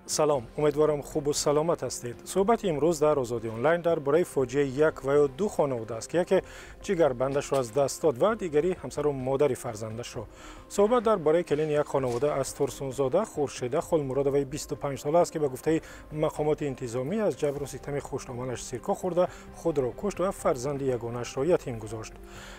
سلام، امیدوارم خوب و سلامت هستید. صحبت امروز در آزادی آنلاین درباره فاجعه یک و یا دو خانواده است که یکی جگربندش را از دست داد و دیگری همسر و مادر فرزندش را. صحبت درباره کلین یک خانواده از ترسونزاده خورشید خلمراد وی 25 ساله است که به گفته مقامات انتظامی از جبر و ستم خوشنامانش سرکا خورده خود را کشت و فرزند یگانه‌اش را یتیم گذاشت.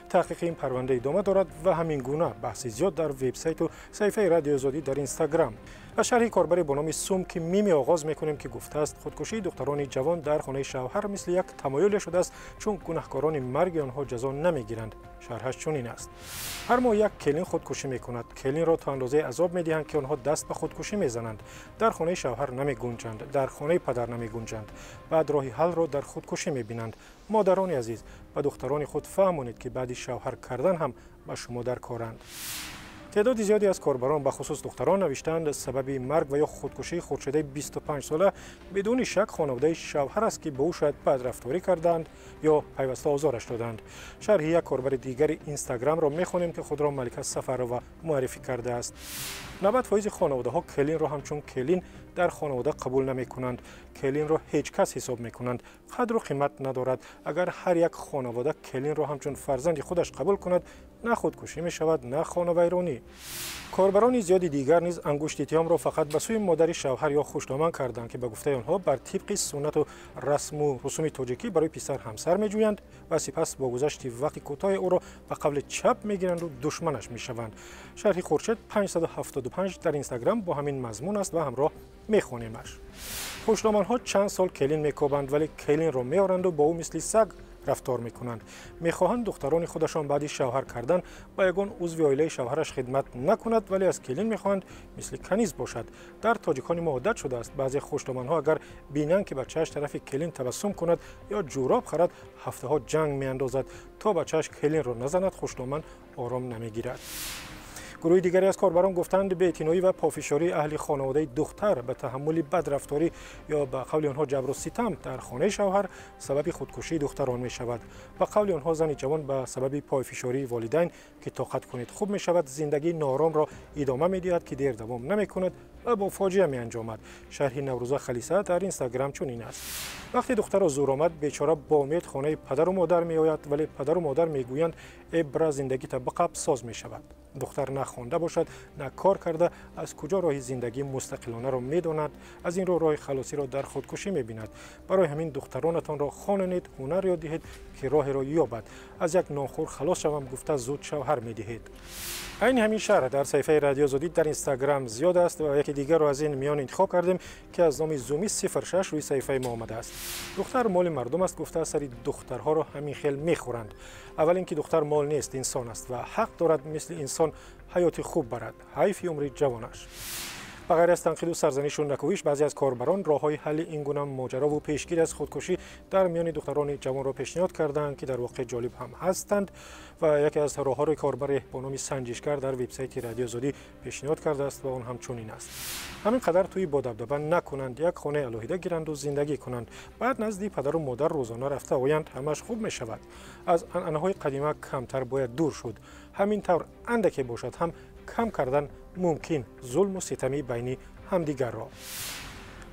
تحقیق این پرونده ادامه دارد و همین گونه بحث زیاد در وبسایت و صفحه رادیو آزادی در اینستاگرام. از شرح کاربری با نام سوم که میمی آغاز میکنیم که گفته است خودکشی دختران جوان در خانه شوهر مثل یک تمایل شده است چون گناهکاران مرگ آنها جزا نمیگیرند. شرحش چنین است: هر ماه یک کلین خودکشی میکند. کلین را تا اندازه عذاب میدهند که آنها دست به خودکشی میزنند. در خانه شوهر نمیگنجند، در خانه پدر نمیگنجند. بعد راه حل را در خودکشی میبینند. مادران عزیز، به دختران خود فهمانید که بعد شوهر کردن هم به شما در کارند. تعداد زیادی از کاربران به خصوص دختران نوشتند سبب مرگ و یا خودکشی خورشید 25 ساله بدون شک خانواده شوهر است که به او شاید بدرفتاری کردند یا پیوسته آزارش دادند. شرح یک کاربر دیگر اینستاگرام را میخوانیم که خود را ملکه سفرова معرفی کرده است. 90% خانواده ها کلین را همچون کلین در خانواده قبول نمی کنند. کلین را هیچ کس حساب می کنند. قدر و قیمت ندارد. اگر هر یک خانواده کلین را همچون فرزند خودش قبول کند، نه خودکشی می شود نه خانه ویرانی. کاربران زیادی دیگر نیز انگشت اتهام را فقط به سوی مادر شوهر یا خوشنامان کردند که به گفته آنها بر طبق سنت و رسم و رسوم تاجیکی برای پسر همسر می جویند و سپس با گذشت وقت کوتاه او را به قبل چپ می گیرند و دشمنش می شوند. شرح خورشید 575 در اینستاگرام با همین مضمون است و همراه می خوانیمش. خوشنامان ها چند سال کلین می کوبند ولی کلین را می آورند و با او مثل سگ رفتار میکنند. میخواهند دختران خودشان بعد شوهر کردن با یگان عضو عائله شوهرش خدمت نکند ولی از کلین میخواهند مثل کنیز باشد. در تاجیکان ما عادت شده است بعضی خوشنامان ها اگر بینند که بچه‌اش طرف کلین تبسم کند یا جوراب خرد هفته ها جنگ میاندازد تا بچه‌اش کلین را نزند. خوشنامان آرام نمیگیرد. گروه دیگری از کاربران گفتند بی‌اعتنایی و پافشاری اهل خانواده دختر به تحمل بدرفتاری یا به قول آنها جبر و ستم در خانه شوهر سبب خودکشی دختران می شود. به قول آنها زن جوان به سبب پافشاری والدین که طاقت کنید خوب می شود زندگی نارام را ادامه می دهد که دیر دوام نمی کند و با فاجعه می انجامد. شرح نوروزا خلیصه در اینستاگرام چنین است: وقتی دختر را زور آمد بیچاره با امید خانه پدر و مادر می آید ولی پدر و مادر می گویند ابر زندگی تا به قبل ساز می شود. دختر نه خوانده باشد نه کار کرده از کجا راه زندگی مستقلانه را میداند؟ از این راه خلاصی را در خودکشی میبیند. برای همین دخترانتان را خوانید، هنر یاد دهید که راه را یابد. از یک ناخور خلاص شوم گفته زود شوهر میدهید. این همین شرح در صفحه رادیو آزادی در اینستاگرام زیاد است و یکی دیگر را از این میان انتخاب کردیم که از نام زومی 06 روی صفحه ما آمده است. دختر مال مردم است گفته سری دخترها را همین خیل میخورند. اول اینکه دختر مال نیست انسان است و حق دارد مثل انسان حیات خوب برد. حیف عمر جوانش. بغیر از تنقید و سرزنش و نکوهش بعضی از کاربران راههای حل این گونه ماجرا و پیشگیری از خودکشی در میان دختران جوان را پیشنهاد کردند که در واقع جالب هم هستند و یکی از راهها را کاربر با نام سنجشگر در وبسایت رادیو آزادی پیشنهاد کرده است و آن هم چنین است: همینقدر توی با دبدبه نکنند، یک خانه الهیده گیرند و زندگی کنند، بعد نزد پدر و مادر روزانه رفته آیند، همش خوب می شود. از عنعنه‌های قدیمی کمتر باید دور شد. همین طور اندکی باشد هم کم کردن ممکن ظلم و ستمی بین همدیگر را.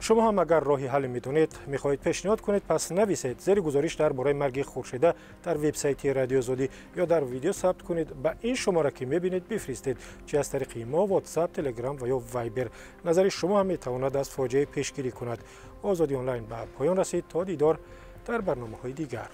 شما هم اگر راهی حل میدونید میخواهید پیشنهاد کنید پس نویسید زیر گزارش درباره مرگ خورشیده در وبسایت رادیو آزادی یا در ویدیو ثبت کنید به این شماره که میبینید بفرستید چه از طریق ما واتساپ تلگرام و یا وایبر. نظر شما هم میتواند از فاجعه پیشگیری کند. آزادی آنلاین به پایان رسید. تا دیدار در برنامه‌های دیگر.